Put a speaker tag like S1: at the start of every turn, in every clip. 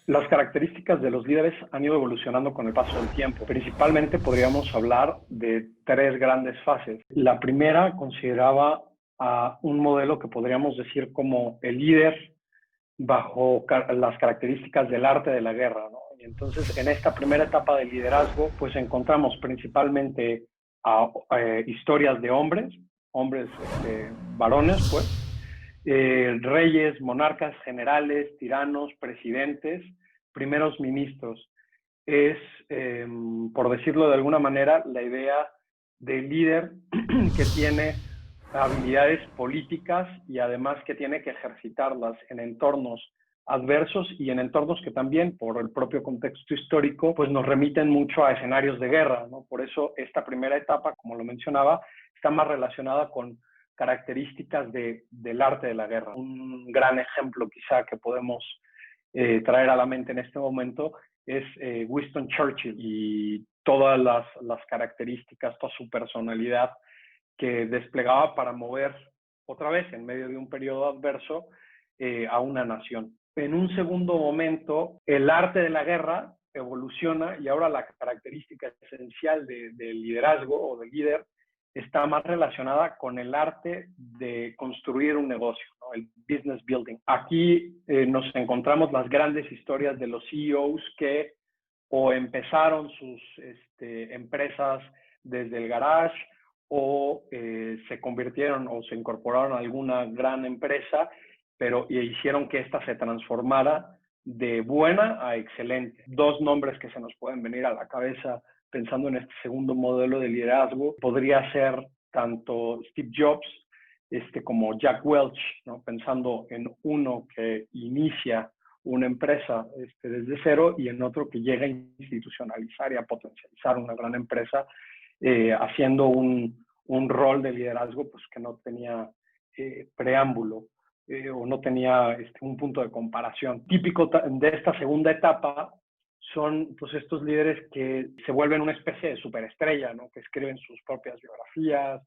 S1: Las características de los líderes han ido evolucionando con el paso del tiempo. Principalmente podríamos hablar de tres grandes fases. La primera consideraba a un modelo que podríamos decir como el líder bajo las características del arte de la guerra, ¿no? Y entonces, en esta primera etapa de liderazgo, pues encontramos principalmente historias de hombres varones, pues, reyes, monarcas, generales, tiranos, presidentes, primeros ministros. Es, por decirlo de alguna manera, la idea del líder que tiene habilidades políticas y además que tiene que ejercitarlas en entornos adversos y en entornos que también, por el propio contexto histórico, pues nos remiten mucho a escenarios de guerra, ¿no? Por eso esta primera etapa, como lo mencionaba, está más relacionada con características del arte de la guerra. Un gran ejemplo quizá que podemos traer a la mente en este momento es Winston Churchill y todas las características, toda su personalidad que desplegaba para mover otra vez en medio de un periodo adverso a una nación. En un segundo momento, el arte de la guerra evoluciona y ahora la característica esencial del liderazgo o del líder está más relacionada con el arte de construir un negocio, ¿no? El business building. Aquí nos encontramos las grandes historias de los CEOs que o empezaron sus empresas desde el garage o se convirtieron o se incorporaron a alguna gran empresa, pero hicieron que ésta se transformara de buena a excelente. Dos nombres que se nos pueden venir a la cabeza pensando en este segundo modelo de liderazgo podría ser tanto Steve Jobs como Jack Welch, ¿no? Pensando en uno que inicia una empresa desde cero y en otro que llega a institucionalizar y a potencializar una gran empresa haciendo un rol de liderazgo pues, que no tenía preámbulo o no tenía un punto de comparación. Típico de esta segunda etapa son pues, estos líderes que se vuelven una especie de superestrella, ¿no? Que escriben sus propias biografías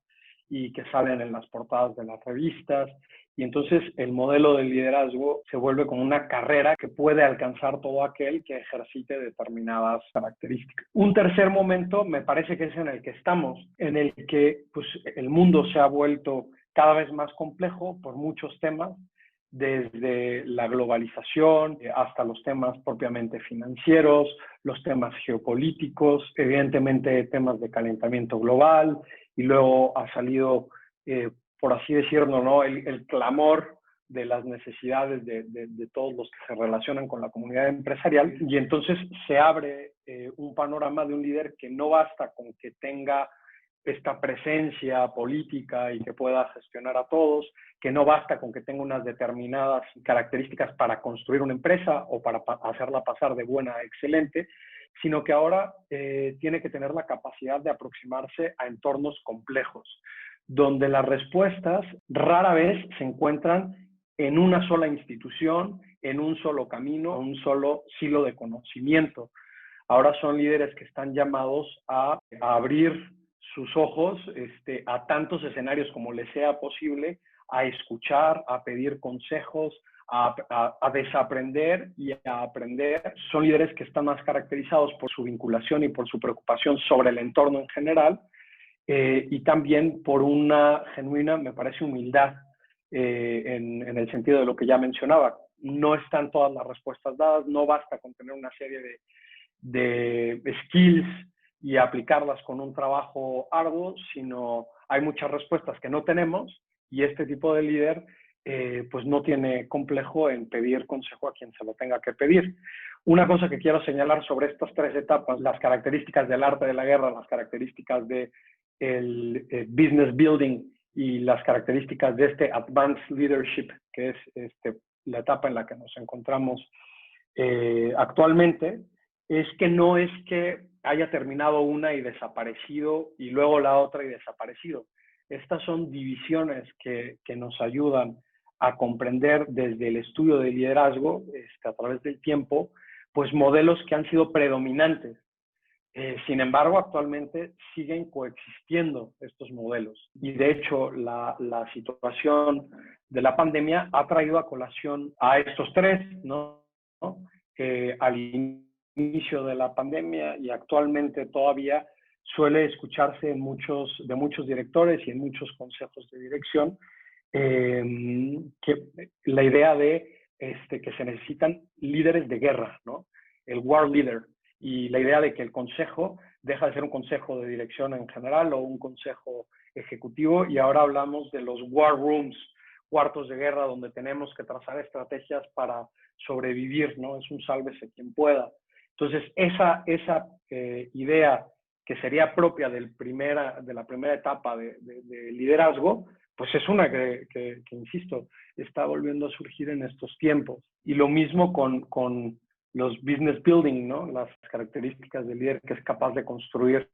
S1: y que salen en las portadas de las revistas. Y entonces el modelo del liderazgo se vuelve como una carrera que puede alcanzar todo aquel que ejercite determinadas características. Un tercer momento me parece que es en el que estamos, en el que pues, el mundo se ha vuelto cada vez más complejo por muchos temas, desde la globalización hasta los temas propiamente financieros, los temas geopolíticos, evidentemente temas de calentamiento global, y luego ha salido, por así decirlo, ¿no? el clamor de las necesidades de todos los que se relacionan con la comunidad empresarial, y entonces se abre un panorama de un líder que no basta con que tenga esta presencia política y que pueda gestionar a todos, que no basta con que tenga unas determinadas características para construir una empresa o para hacerla pasar de buena a excelente, sino que ahora tiene que tener la capacidad de aproximarse a entornos complejos, donde las respuestas rara vez se encuentran en una sola institución, en un solo camino, un solo silo de conocimiento. Ahora son líderes que están llamados a abrir sus ojos a tantos escenarios como les sea posible, a escuchar, a pedir consejos, a desaprender y a aprender. Son líderes que están más caracterizados por su vinculación y por su preocupación sobre el entorno en general y también por una genuina, me parece, humildad en el sentido de lo que ya mencionaba. No están todas las respuestas dadas, no basta con tener una serie de skills y aplicarlas con un trabajo arduo, sino hay muchas respuestas que no tenemos y este tipo de líder pues no tiene complejo en pedir consejo a quien se lo tenga que pedir. Una cosa que quiero señalar sobre estas tres etapas, las características del arte de la guerra, las características del business building y las características de este advanced leadership, que es la etapa en la que nos encontramos actualmente, es que no es que haya terminado una y desaparecido y luego la otra y desaparecido. Estas son divisiones que nos ayudan a comprender desde el estudio del liderazgo a través del tiempo, pues modelos que han sido predominantes. Sin embargo, actualmente siguen coexistiendo estos modelos. Y de hecho, la situación de la pandemia ha traído a colación a estos tres, ¿no? al inicio de la pandemia y actualmente todavía suele escucharse de muchos directores y en muchos consejos de dirección, que la idea de que se necesitan líderes de guerra, ¿no? El war leader. Y la idea de que el consejo deja de ser un consejo de dirección en general o un consejo ejecutivo y ahora hablamos de los war rooms, cuartos de guerra donde tenemos que trazar estrategias para sobrevivir, ¿no? Es un sálvese quien pueda. Entonces, esa idea que sería propia de la primera etapa de liderazgo, pues es una que, insisto, está volviendo a surgir en estos tiempos. Y lo mismo con los business building, ¿no? Las características del líder que es capaz de construir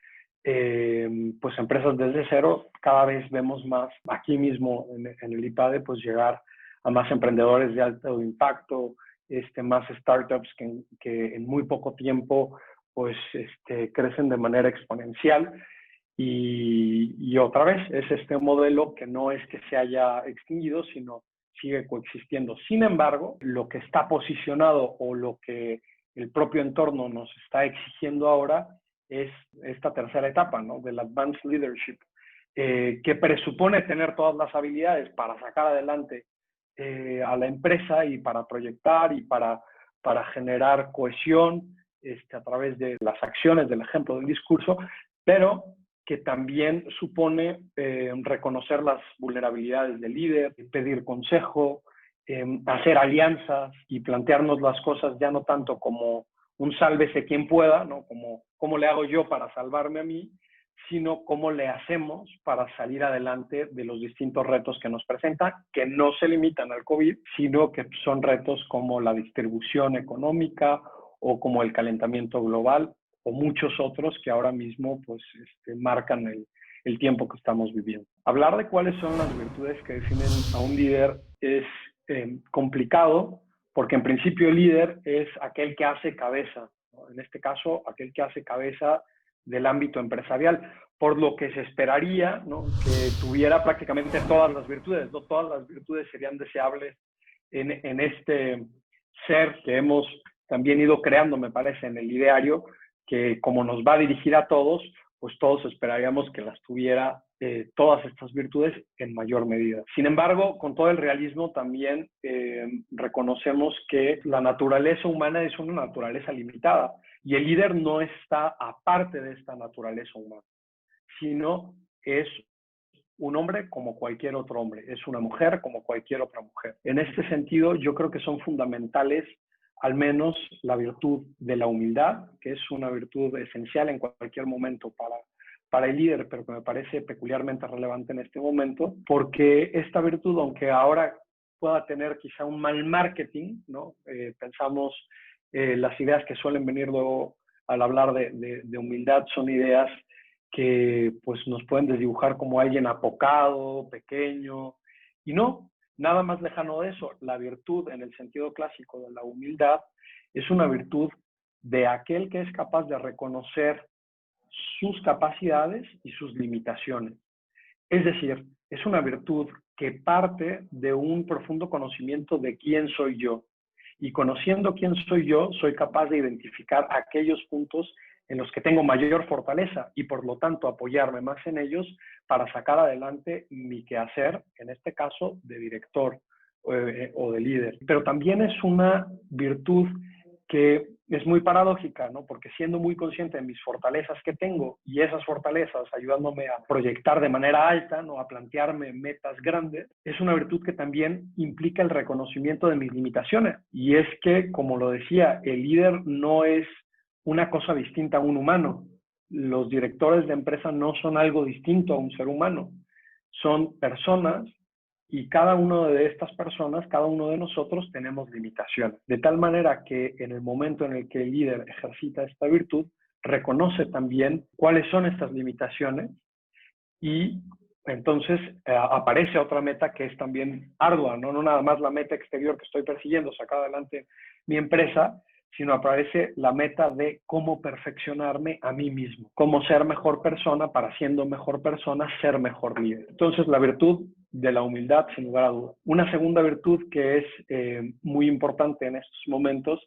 S1: pues empresas desde cero. Cada vez vemos más aquí mismo en el IPADE, pues llegar a más emprendedores de alto impacto, más startups que en muy poco tiempo pues crecen de manera exponencial. Y otra vez es este modelo que no es que se haya extinguido, sino sigue coexistiendo. Sin embargo, lo que está posicionado o lo que el propio entorno nos está exigiendo ahora es esta tercera etapa, ¿no? Del Advanced Leadership, que presupone tener todas las habilidades para sacar adelante a la empresa y para proyectar y para generar cohesión a través de las acciones, del ejemplo, del discurso, pero que también supone reconocer las vulnerabilidades del líder, pedir consejo, hacer alianzas y plantearnos las cosas ya no tanto como un sálvese quien pueda, ¿no? Como cómo le hago yo para salvarme a mí, sino cómo le hacemos para salir adelante de los distintos retos que nos presentan, que no se limitan al COVID, sino que son retos como la distribución económica o como el calentamiento global o muchos otros que ahora mismo pues, marcan el tiempo que estamos viviendo. Hablar de cuáles son las virtudes que definen a un líder es complicado, porque en principio el líder es aquel que hace cabeza, ¿no? En este caso, aquel que hace cabeza del ámbito empresarial, por lo que se esperaría, ¿no? Que tuviera prácticamente todas las virtudes, no todas las virtudes serían deseables en este ser que hemos también ido creando, me parece, en el ideario, que como nos va a dirigir a todos, pues todos esperaríamos que las tuviera todas estas virtudes en mayor medida. Sin embargo, con todo el realismo también reconocemos que la naturaleza humana es una naturaleza limitada y el líder no está aparte de esta naturaleza humana, sino es un hombre como cualquier otro hombre, es una mujer como cualquier otra mujer. En este sentido, yo creo que son fundamentales al menos la virtud de la humildad, que es una virtud esencial en cualquier momento para el líder, pero que me parece peculiarmente relevante en este momento, porque esta virtud, aunque ahora pueda tener quizá un mal marketing, ¿no? Pensamos las ideas que suelen venir luego al hablar de humildad son ideas que pues nos pueden desdibujar como alguien apocado, pequeño, y no, nada más lejano de eso. La virtud en el sentido clásico de la humildad es una virtud de aquel que es capaz de reconocer sus capacidades y sus limitaciones. Es decir, es una virtud que parte de un profundo conocimiento de quién soy yo. Y conociendo quién soy yo, soy capaz de identificar aquellos puntos en los que tengo mayor fortaleza y por lo tanto apoyarme más en ellos para sacar adelante mi quehacer, en este caso de director o de líder. Pero también es una virtud que es muy paradójica, ¿no? Porque siendo muy consciente de mis fortalezas que tengo y esas fortalezas ayudándome a proyectar de manera alta, ¿no? A plantearme metas grandes, es una virtud que también implica el reconocimiento de mis limitaciones. Y es que, como lo decía, el líder no es una cosa distinta a un humano. Los directores de empresa no son algo distinto a un ser humano. Son personas y cada una de estas personas, cada uno de nosotros tenemos limitaciones. De tal manera que en el momento en el que el líder ejercita esta virtud, reconoce también cuáles son estas limitaciones y entonces aparece otra meta que es también ardua, ¿no? No nada más la meta exterior que estoy persiguiendo, sacar adelante mi empresa, sino aparece la meta de cómo perfeccionarme a mí mismo, cómo ser mejor persona para, siendo mejor persona, ser mejor líder. Entonces, la virtud de la humildad, sin lugar a dudas. Una segunda virtud que es muy importante en estos momentos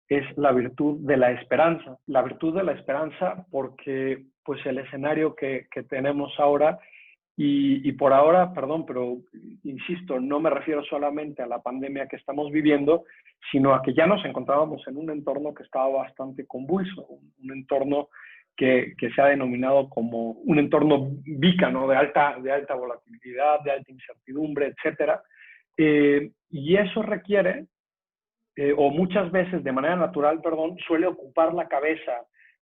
S1: es la virtud de la esperanza. La virtud de la esperanza porque pues el escenario que tenemos ahora, y por ahora, perdón, pero insisto, no me refiero solamente a la pandemia que estamos viviendo, sino a que ya nos encontrábamos en un entorno que estaba bastante convulso, un entorno que se ha denominado como un entorno VICA, ¿no? De alta volatilidad, de alta incertidumbre, etcétera. Y eso requiere, o muchas veces de manera natural, perdón, suele ocupar la cabeza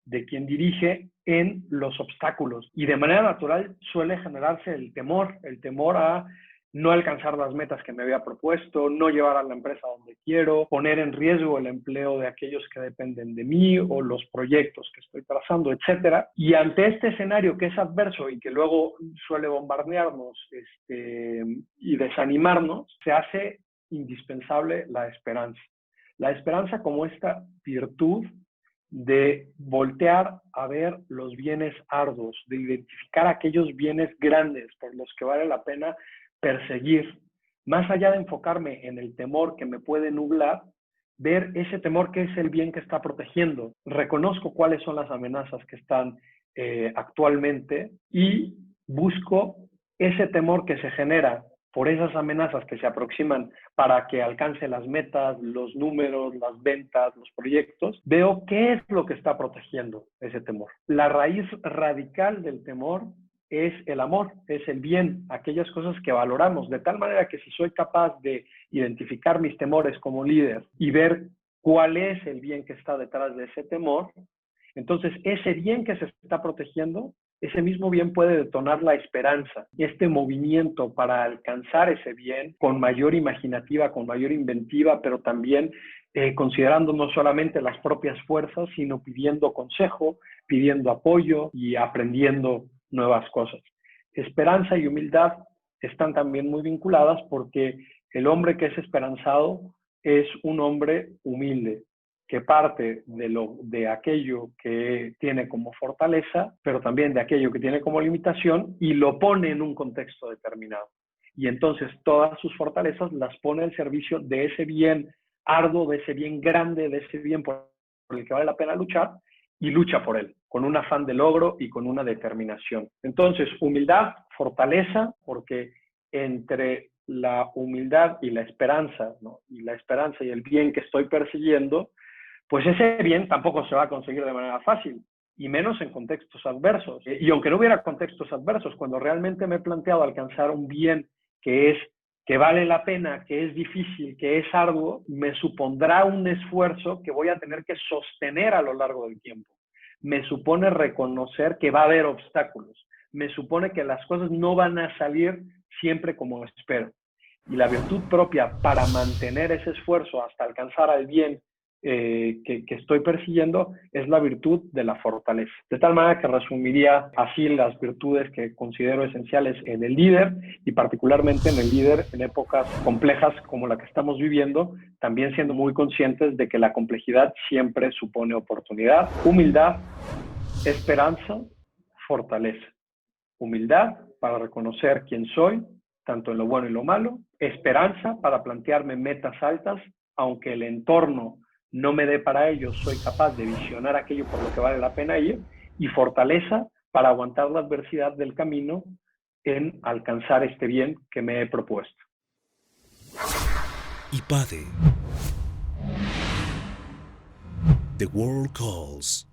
S1: de quien dirige en los obstáculos. Y de manera natural suele generarse el temor a no alcanzar las metas que me había propuesto, no llevar a la empresa donde quiero, poner en riesgo el empleo de aquellos que dependen de mí o los proyectos que estoy trazando, etcétera. Y ante este escenario que es adverso y que luego suele bombardearnos y desanimarnos, se hace indispensable la esperanza. La esperanza como esta virtud de voltear a ver los bienes arduos, de identificar aquellos bienes grandes por los que vale la pena perseguir, más allá de enfocarme en el temor que me puede nublar, ver ese temor que es el bien que está protegiendo. Reconozco cuáles son las amenazas que están actualmente y busco ese temor que se genera por esas amenazas que se aproximan para que alcance las metas, los números, las ventas, los proyectos, veo qué es lo que está protegiendo ese temor. La raíz radical del temor es el amor, es el bien, aquellas cosas que valoramos, de tal manera que si soy capaz de identificar mis temores como líder y ver cuál es el bien que está detrás de ese temor, entonces ese bien que se está protegiendo, ese mismo bien puede detonar la esperanza, este movimiento para alcanzar ese bien con mayor imaginativa, con mayor inventiva, pero también considerando no solamente las propias fuerzas, sino pidiendo consejo, pidiendo apoyo y aprendiendo nuevas cosas. Esperanza y humildad están también muy vinculadas porque el hombre que es esperanzado es un hombre humilde, que parte de aquello que tiene como fortaleza, pero también de aquello que tiene como limitación y lo pone en un contexto determinado. Y entonces todas sus fortalezas las pone al servicio de ese bien arduo, de ese bien grande, de ese bien por el que vale la pena luchar, y lucha por él, con un afán de logro y con una determinación. Entonces, humildad, fortaleza, porque entre la humildad y la esperanza, ¿no? Y la esperanza y el bien que estoy persiguiendo, pues ese bien tampoco se va a conseguir de manera fácil, y menos en contextos adversos. Y aunque no hubiera contextos adversos, cuando realmente me he planteado alcanzar un bien que vale la pena, que es difícil, que es arduo, me supondrá un esfuerzo que voy a tener que sostener a lo largo del tiempo. Me supone reconocer que va a haber obstáculos. Me supone que las cosas no van a salir siempre como espero. Y la virtud propia para mantener ese esfuerzo hasta alcanzar al bien que estoy persiguiendo es la virtud de la fortaleza. De tal manera que resumiría así las virtudes que considero esenciales en el líder y particularmente en el líder en épocas complejas como la que estamos viviendo, también siendo muy conscientes de que la complejidad siempre supone oportunidad. Humildad, esperanza, fortaleza. Humildad para reconocer quién soy, tanto en lo bueno y lo malo. Esperanza para plantearme metas altas, aunque el entorno no me dé para ello, soy capaz de visionar aquello por lo que vale la pena ir, y fortaleza para aguantar la adversidad del camino en alcanzar este bien que me he propuesto.
S2: IPADE. The World Calls.